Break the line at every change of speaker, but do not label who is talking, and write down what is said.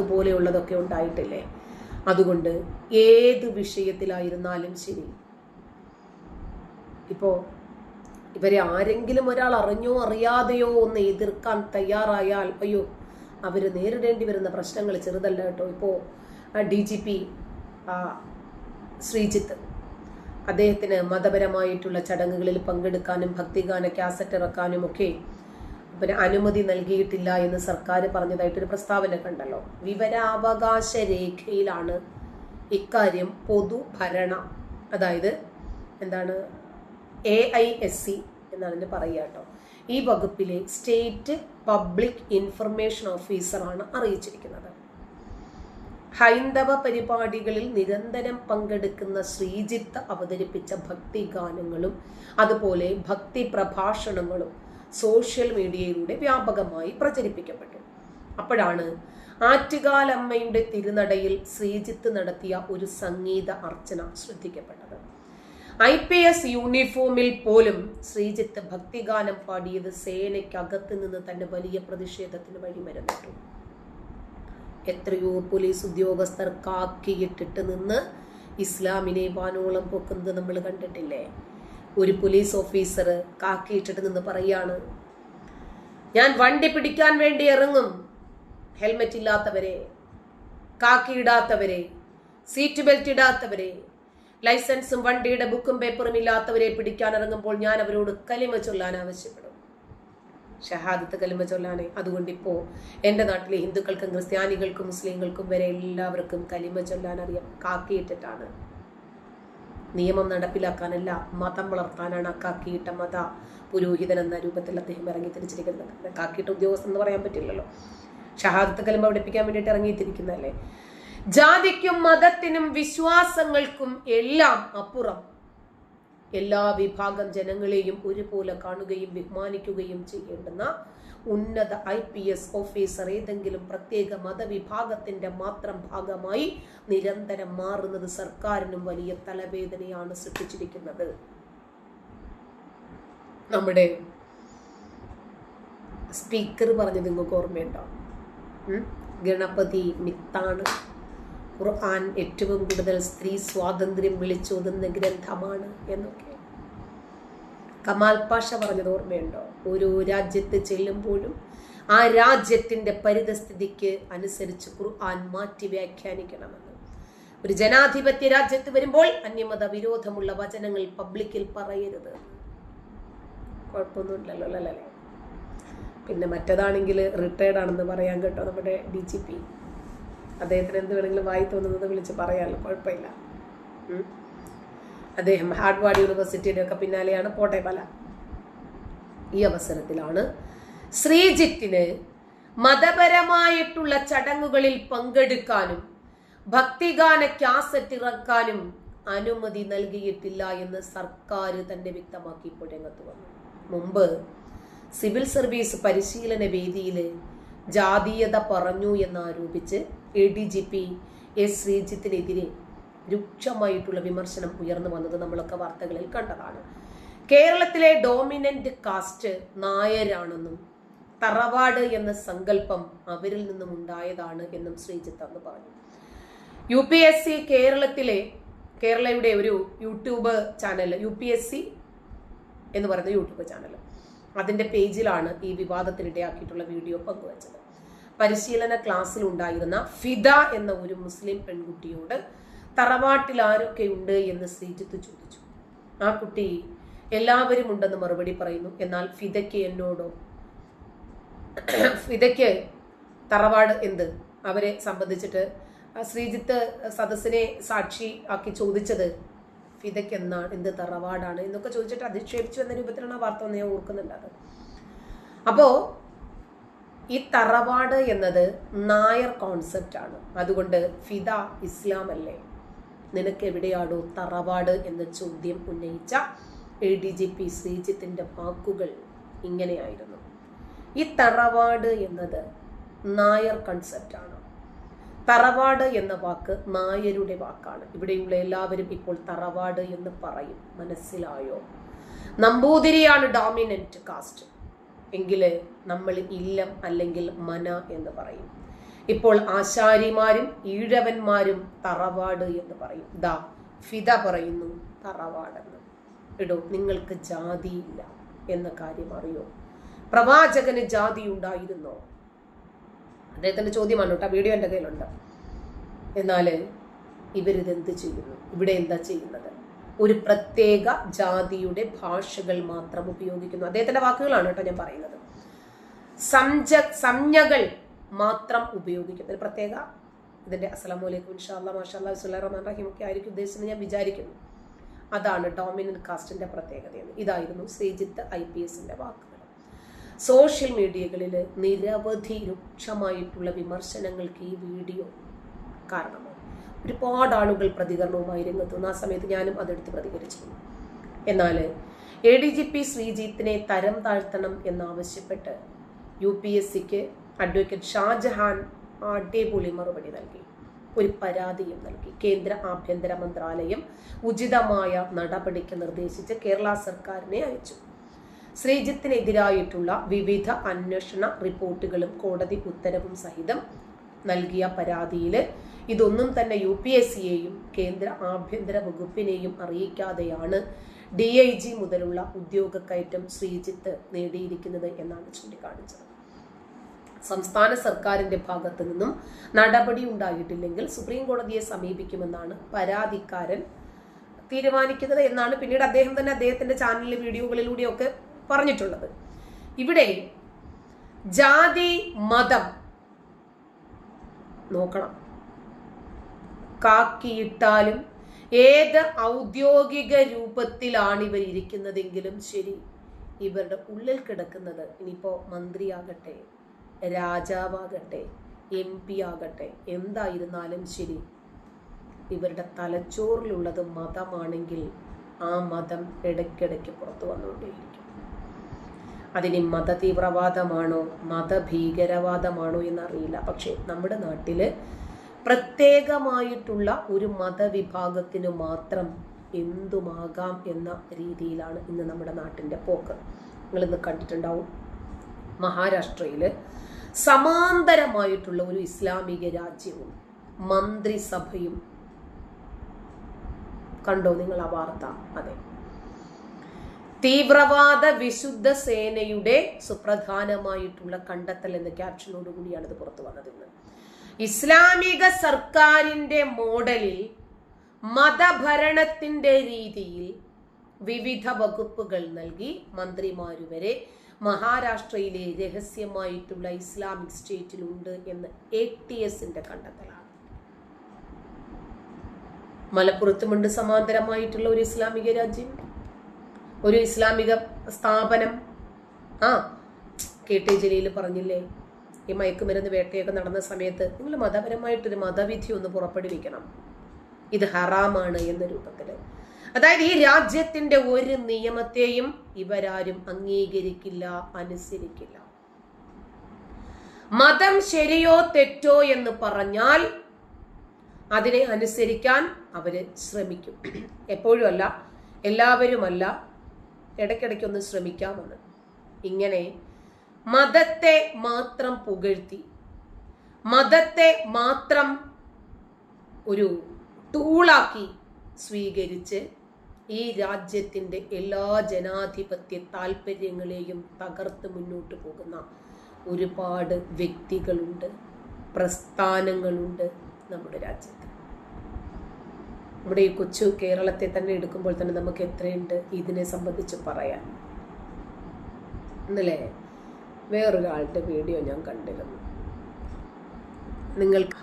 പോലെയുള്ളതൊക്കെ ഉണ്ടായിട്ടില്ലേ? അതുകൊണ്ട് ഏത് വിഷയത്തിലായിരുന്നാലും ശരി, ഇപ്പോ ഇവരെ ആരെങ്കിലും ഒരാൾ അറിഞ്ഞോ അറിയാതെയോ ഒന്ന് എതിർക്കാൻ തയ്യാറായാൽ അയ്യോ, അവര് നേരിടേണ്ടി വരുന്ന പ്രശ്നങ്ങൾ ചെറുതല്ല കേട്ടോ. ഇപ്പോ DGP ശ്രീജിത്ത്, അദ്ദേഹത്തിന് മതപരമായിട്ടുള്ള ചടങ്ങുകളിൽ പങ്കെടുക്കാനും ഭക്തിഗാന കാസറ്റ് ഇറക്കാനും ഒക്കെ അനുമതി നൽകിയിട്ടില്ല എന്ന് സർക്കാർ പറഞ്ഞതായിട്ടൊരു പ്രസ്താവന കണ്ടല്ലോ. വിവരാവകാശ രേഖയിലാണ് ഇക്കാര്യം പൊതുഭരണ, അതായത് എന്താണ്, AISC എന്നാണ് ഇതിന് പറയുക കേട്ടോ. ഈ വകുപ്പിലെ സ്റ്റേറ്റ് പബ്ലിക് ഇൻഫർമേഷൻ ഓഫീസറാണ് അറിയിച്ചിരിക്കുന്നത്. ഹൈന്ദവ പരിപാടികളിൽ നിരന്തരം പങ്കെടുക്കുന്ന ശ്രീജിത്ത് അവതരിപ്പിച്ച ഭക്തിഗാനങ്ങളും അതുപോലെ ഭക്തി പ്രഭാഷണങ്ങളും സോഷ്യൽ മീഡിയയിലൂടെ വ്യാപകമായി പ്രചരിപ്പിക്കപ്പെട്ടു. അപ്പോഴാണ് ആറ്റുകാലമ്മയുടെ തിരുനടയിൽ ശ്രീജിത്ത് നടത്തിയ ഒരു സംഗീത അർച്ചന ശ്രദ്ധിക്കപ്പെട്ടത്. IPS യൂണിഫോമിൽ പോലും ശ്രീജിത്ത് ഭക്തിഗാനം പാടിയത് സേനയ്ക്കകത്ത് നിന്ന് തന്നെ വലിയ പ്രതിഷേധത്തിന് വഴിമരുന്നിട്ടു. എത്രയോ പോലീസ് ഉദ്യോഗസ്ഥർ കാക്കിയിട്ടിട്ട് നിന്ന് ഇസ്ലാമിനെ വാനോളം പൊക്കുന്നത് നമ്മൾ കണ്ടിട്ടില്ലേ? ഒരു പോലീസ് ഓഫീസർ കാക്കിയിട്ടിട്ട് നിന്ന് പറയാണ്, ഞാൻ വണ്ടി പിടിക്കാൻ വേണ്ടി ഇറങ്ങും, ഹെൽമെറ്റ് ഇല്ലാത്തവരെ, കാക്കി ഇടാത്തവരെ, സീറ്റ് ബെൽറ്റ് ഇടാത്തവരെ, ലൈസൻസും വണ്ടിയുടെ ബുക്കും പേപ്പറും ഇല്ലാത്തവരെ പിടിക്കാൻ ഇറങ്ങുമ്പോൾ ഞാൻ അവരോട് കലിമ ചൊല്ലാൻ ആവശ്യപ്പെടും, ഷഹാദത്ത് കലിമ ചൊല്ലാനേ. അതുകൊണ്ട് ഇപ്പോൾ എൻ്റെ നാട്ടിലെ ഹിന്ദുക്കൾക്കും ക്രിസ്ത്യാനികൾക്കും മുസ്ലിങ്ങൾക്കും വരെ എല്ലാവർക്കും കലിമ ചൊല്ലാൻ അറിയാം. കാക്കിയിട്ടിട്ടാണ്. നിയമം നടപ്പിലാക്കാനല്ല, മതം വളർത്താനാണ് കാക്കിയിട്ട മത പുരോഹിതൻ എന്ന രൂപത്തിൽ അദ്ദേഹം ഇറങ്ങി തിരിച്ചിരിക്കുന്നത്. കാക്കിയിട്ട ഉദ്യോഗസ്ഥൻ എന്ന് പറയാൻ പറ്റില്ലല്ലോ. ഷഹാദത്ത് കലിമ പഠിപ്പിക്കാൻ വേണ്ടിയിട്ട് ഇറങ്ങിത്തിരിക്കുന്നതല്ലേ. ജാതിക്കും മതത്തിനും വിശ്വാസങ്ങൾക്കും എല്ലാം അപ്പുറം എല്ലാ വിഭാഗം ജനങ്ങളെയും ഒരുപോലെ കാണുകയും ബഹുമാനിക്കുകയും ചെയ്യേണ്ടുന്ന ഉന്നത IPS ഓഫീസർ ഏതെങ്കിലും പ്രത്യേക മതവിഭാഗത്തിന്റെ മാത്രം ഭാഗമായി നിരന്തരം മാറുന്നത് സർക്കാരിനും വലിയ തലവേദനയാണ് സൃഷ്ടിച്ചിരിക്കുന്നത്. നമ്മുടെ സ്പീക്കർ പറഞ്ഞത് നിങ്ങൾക്ക് ഓർമ്മയുണ്ടോ? ഗണപതി മിത്താണ്, ഖുർആൻ ഏറ്റവും കൂടുതൽ സ്ത്രീ സ്വാതന്ത്ര്യം വിളിച്ചോതുന്ന ഗ്രന്ഥമാണ് എന്നൊക്കെ കമാൽ പാഷ പറഞ്ഞത് ഓർമ്മയുണ്ടോ? ഓരോ രാജ്യത്ത് ചെല്ലുമ്പോഴും ആ രാജ്യത്തിന്റെ പരിതസ്ഥിതിക്ക് അനുസരിച്ച് ഖുർആൻ മാറ്റി വ്യാഖ്യാനിക്കണമെന്ന്. ഒരു ജനാധിപത്യ രാജ്യത്ത് വരുമ്പോൾ അന്യമത വിരോധമുള്ള വചനങ്ങൾ പബ്ലിക്കിൽ പറയരുത്. കുഴപ്പമൊന്നുമില്ലല്ലോ അല്ലേ? പിന്നെ മറ്റേതാണെങ്കിൽ റിട്ടയർഡ് ആണെന്ന് പറയാൻ കേട്ടോ. നമ്മുടെ DGP, അദ്ദേഹത്തിന് എന്ത് വേണമെങ്കിലും വായി തോന്നുന്നത് വിളിച്ച് പറയാമല്ലോ, കുഴപ്പമില്ല. അദ്ദേഹം ഹാർഡ്വാർഡ് യൂണിവേഴ്സിറ്റിയുടെ ഒക്കെ പിന്നാലെയാണ്, പോട്ടെ പല. ഈ അവസരത്തിലാണ് ശ്രീജിത്തിന് മതപരമായിട്ടുള്ള ചടങ്ങുകളിൽ പങ്കെടുക്കാനും ഭക്തിഗാന കാസറ്റ് ഇറക്കാനും അനുമതി നൽകിയിട്ടില്ല എന്ന് സർക്കാർ തന്നെ വ്യക്തമാക്കി ഇപ്പോൾ രംഗത്ത് വന്നു. മുമ്പ് സിവിൽ സർവീസ് പരിശീലന വേദിയിൽ ജാതീയത പറഞ്ഞു എന്നാരോപിച്ച് ADGP ശ്രീജിത്തിനെതിരെ രൂക്ഷമായിട്ടുള്ള വിമർശനം ഉയർന്നു വന്നത് നമ്മളൊക്കെ വാർത്തകളിൽ കണ്ടതാണ്. കേരളത്തിലെ ഡോമിനന്റ് കാസ്റ്റ് നായരാണെന്നും തറവാട് എന്ന സങ്കല്പം അവരിൽ നിന്നും ഉണ്ടായതാണ് എന്നും ശ്രീജിത്ത് അന്ന് പറഞ്ഞു. UPSC കേരളയുടെ ഒരു യൂട്യൂബ് ചാനൽ, UPSC എന്ന് പറയുന്ന യൂട്യൂബ് ചാനൽ, അതിന്റെ പേജിലാണ് ഈ വിവാദത്തിനിടയാക്കിയിട്ടുള്ള വീഡിയോ പങ്കുവച്ചത്. പരിശീലന ക്ലാസ്സിൽ ഉണ്ടായിരുന്ന ഫിദ എന്ന ഒരു മുസ്ലിം പെൺകുട്ടിയോട് തറവാട്ടിൽ ആരൊക്കെ ഉണ്ട് എന്ന് ശ്രീജിത്ത് ചോദിച്ചു. ആ കുട്ടി എല്ലാവരും ഉണ്ടെന്ന് മറുപടി പറയുന്നു. എന്നാൽ ഫിദയ്ക്ക് തറവാട് എന്ത്, അവരെ സംബന്ധിച്ചിട്ട് ശ്രീജിത്ത് സദസ്സിനെ സാക്ഷി ആക്കി ചോദിച്ചത് ഫിദയ്ക്ക് എന്ത് തറവാടാണ് എന്നൊക്കെ ചോദിച്ചിട്ട് അധിക്ഷേപിച്ചു എന്ന രൂപത്തിലാണ് ആ വാർത്ത ഞാൻ ഓർക്കുന്നുണ്ട്. അത് അപ്പോ ഈ തറവാട് എന്നത് നായർ കോൺസെപ്റ്റ് ആണ്. അതുകൊണ്ട് ഫിദ ഇസ്ലാം അല്ലേ, നിനക്ക് എവിടെയാണോ തറവാട് എന്ന ചോദ്യം ഉന്നയിച്ച ADGP ശ്രീജിത്തിന്റെ വാക്കുകൾ ഇങ്ങനെയായിരുന്നു. ഈ തറവാട് എന്നത് നായർ കൺസെപ്റ്റ് ആണ്. തറവാട് എന്ന വാക്ക് നായരുടെ വാക്കാണ്. ഇവിടെയുള്ള എല്ലാവരും ഇപ്പോൾ തറവാട് എന്ന് പറയും, മനസ്സിലായോ? നമ്പൂതിരിയാണ് ഡോമിനന്റ് കാസ്റ്റ് എങ്കിൽ നമ്മൾ ഇല്ലം അല്ലെങ്കിൽ മന എന്ന് പറയും. ഇപ്പോൾ ആശാരിമാരും ഈഴവന്മാരും തറവാട് എന്ന് പറയും. ദാ ഫിദ പറയുന്നു തറവാടെന്ന്. ഇടോ, നിങ്ങൾക്ക് ജാതിയില്ല എന്ന കാര്യം അറിയോ? പ്രവാചകന് ജാതി ഉണ്ടായിരുന്നോ? അദ്ദേഹത്തിന്റെ ചോദ്യമാണ് കേട്ടോ, വീഡിയോ എൻ്റെ കയ്യിലുണ്ട്. എന്നാല് ഇവരിതെന്ത് ചെയ്യുന്നു? ഇവിടെ എന്താ ചെയ്യുന്നത്? ഒരു പ്രത്യേക ജാതിയുടെ ഭാഷകൾ മാത്രം ഉപയോഗിക്കുന്നു. അദ്ദേഹത്തിന്റെ വാക്കുകളാണ് കേട്ടോ ഞാൻ പറയുന്നത്. സംജ്ഞകൾ മാത്രം ഉപയോഗിക്കുന്നു. പ്രത്യേക ഇതിന്റെ അസ്സലാമു അലൈക്കും ഇൻഷാ അല്ലാഹ് മാഷാ അല്ലാഹ് ബിസ്മില്ലാഹിർ റഹ്മാനിർ റഹീം ഒക്കെ ആയിരിക്കും ഉദ്ദേശിച്ചത് ഞാൻ വിചാരിക്കുന്നു. അതാണ് ഡോമിനന്റ് കാസ്റ്റിന്റെ പ്രത്യേകതയെന്ന്. ഇതായിരുന്നു ശ്രീജിത്ത് IPSന്റെ വാക്കുകൾ. സോഷ്യൽ മീഡിയകളിൽ നിരവധി രൂക്ഷമായിട്ടുള്ള വിമർശനങ്ങൾക്ക് ഈ വീഡിയോ കാരണമായി. ഒരുപാട് ആളുകൾ പ്രതികരണവുമായി രംഗത്ത് വന്നു. ആ സമയത്ത് ഞാനും അതെടുത്ത് പ്രതികരിച്ചിരുന്നു. എന്നാൽ ADGP ശ്രീജിത്തിനെ തരം താഴ്ത്തണം എന്നാവശ്യപ്പെട്ട് UPSCക്ക് അഡ്വക്കേറ്റ് ഷാജഹാൻ അടിപൊളി മറുപടി നൽകി, ഒരു പരാതിയും നൽകി. കേന്ദ്ര ആഭ്യന്തര മന്ത്രാലയം ഉചിതമായ നടപടിക്ക് നിർദ്ദേശിച്ച് കേരള സർക്കാരിനെ അയച്ചു. ശ്രീജിത്തിനെതിരായിട്ടുള്ള വിവിധ അന്വേഷണ റിപ്പോർട്ടുകളും കോടതി ഉത്തരവും സഹിതം നൽകിയ പരാതിയിൽ ഇതൊന്നും തന്നെ UPSCയെയും കേന്ദ്ര ആഭ്യന്തര വകുപ്പിനെയും അറിയിക്കാതെയാണ് DIG മുതലുള്ള ഉദ്യോഗക്കയറ്റം ശ്രീജിത്ത് നേടിയിരിക്കുന്നത് എന്നാണ് ചൂണ്ടിക്കാണിച്ചത്. സംസ്ഥാന സർക്കാരിന്റെ ഭാഗത്തു നിന്നും നടപടി ഉണ്ടായിട്ടില്ലെങ്കിൽ സുപ്രീം കോടതിയെ സമീപിക്കുമെന്നാണ് പരാതിക്കാരൻ തീരുമാനിക്കുന്നത് എന്നാണ് പിന്നീട് അദ്ദേഹം തന്നെ അദ്ദേഹത്തിന്റെ ചാനലിലെ വീഡിയോകളിലൂടെയൊക്കെ പറഞ്ഞിട്ടുള്ളത്. ഇവിടെ ജാതി മതം നോക്കണം. കാക്കിയിട്ടാലും ഏത് ഔദ്യോഗിക രൂപത്തിലാണ് ഇവർ ഇരിക്കുന്നതെങ്കിലും ശരി, ഇവരുടെ ഉള്ളിൽ കിടക്കുന്നത് ഇനിയിപ്പോ മന്ത്രിയാകട്ടെ, രാജാവാകട്ടെ, MP ആകട്ടെ, എന്തായിരുന്നാലും ശരി, ഇവരുടെ തലച്ചോറിലുള്ളത് മതമാണെങ്കിൽ ആ മതം ഇടയ്ക്കിടയ്ക്ക് പുറത്തു വന്നുകൊണ്ടേയിരിക്കും. അതിന് മത തീവ്രവാദമാണോ മതഭീകരവാദമാണോ എന്നറിയില്ല. പക്ഷെ നമ്മുടെ നാട്ടില് പ്രത്യേകമായിട്ടുള്ള ഒരു മതവിഭാഗത്തിന് മാത്രം എന്തുമാകാം എന്ന രീതിയിലാണ് ഇന്ന് നമ്മുടെ നാട്ടിന്റെ പോക്ക്. നിങ്ങൾ ഇന്ന് കണ്ടിട്ടുണ്ടാവും, മഹാരാഷ്ട്രയില് സമാന്തരമായിട്ടുള്ള ഒരു ഇസ്ലാമിക രാജ്യവും മന്ത്രിസഭയും. കണ്ടോ നിങ്ങൾ ആ വാർത്ത? അതെ, തീവ്രവാദ വിശുദ്ധ സേനയുടെ സുപ്രധാനമായിട്ടുള്ള കണ്ടെത്തൽ എന്ന ക്യാപ്ഷനോടുകൂടിയാണ് ഇത് പുറത്തു വന്നത്. ഇസ്ലാമിക സർക്കാരിന്റെ മോഡലിൽ മതഭരണത്തിന്റെ രീതിയിൽ വിവിധ വകുപ്പുകൾ നൽകി മന്ത്രിമാരു വരെ മഹാരാഷ്ട്രയിലെ രഹസ്യമായിട്ടുള്ള ഇസ്ലാമിക് സ്റ്റേറ്റിലുണ്ട് എന്ന് ATSന്റെ കണ്ടെത്തലാണ്. മലപ്പുറത്തുമുണ്ട് സമാന്തരമായിട്ടുള്ള ഒരു ഇസ്ലാമിക രാജ്യം, ഒരു ഇസ്ലാമിക സ്ഥാപനം. KT ജലീൽ പറഞ്ഞില്ലേ, ഈ മയക്കുമരുന്ന് വേട്ടയൊക്കെ നടന്ന സമയത്ത് നിങ്ങൾ മതപരമായിട്ടൊരു മതവിധി ഒന്ന് പുറപ്പെടുവിക്കണം, ഇത് ഹറാമാണ് എന്ന രൂപത്തില്. അതായത് ഈ രാജ്യത്തിന്റെ ഒരു നിയമത്തെയും ഇവരാരും അംഗീകരിക്കില്ല, അനുസരിക്കില്ല. മതം ശരിയോ തെറ്റോ എന്ന് പറഞ്ഞാൽ അതിനെ അനുസരിക്കാൻ അവര് ശ്രമിക്കും. എപ്പോഴും അല്ല, എല്ലാവരുമല്ല, ഇടയ്ക്കിടയ്ക്കൊന്ന് ശ്രമിക്കാമെന്ന്. ഇങ്ങനെ മതത്തെ മാത്രം പുകഴ്ത്തി, മതത്തെ മാത്രം ഒരു ടൂളാക്കി സ്വീകരിച്ച് ഈ രാജ്യത്തിന്റെ എല്ലാ ജനാധിപത്യ താല്പര്യങ്ങളെയും തകർത്ത് മുന്നോട്ട് പോകുന്ന ഒരുപാട് വ്യക്തികളുണ്ട്, പ്രസ്ഥാനങ്ങളുണ്ട് നമ്മുടെ രാജ്യത്ത്. നമ്മുടെ ഈ കൊച്ചു കേരളത്തെ തന്നെ എടുക്കുമ്പോൾ തന്നെ നമുക്ക് എത്രയുണ്ട് ഇതിനെ സംബന്ധിച്ച് പറയാൻ. ഇന്നലെ വേറൊരാളുടെ വീഡിയോ ഞാൻ കണ്ടിരുന്നു. നിങ്ങൾക്ക്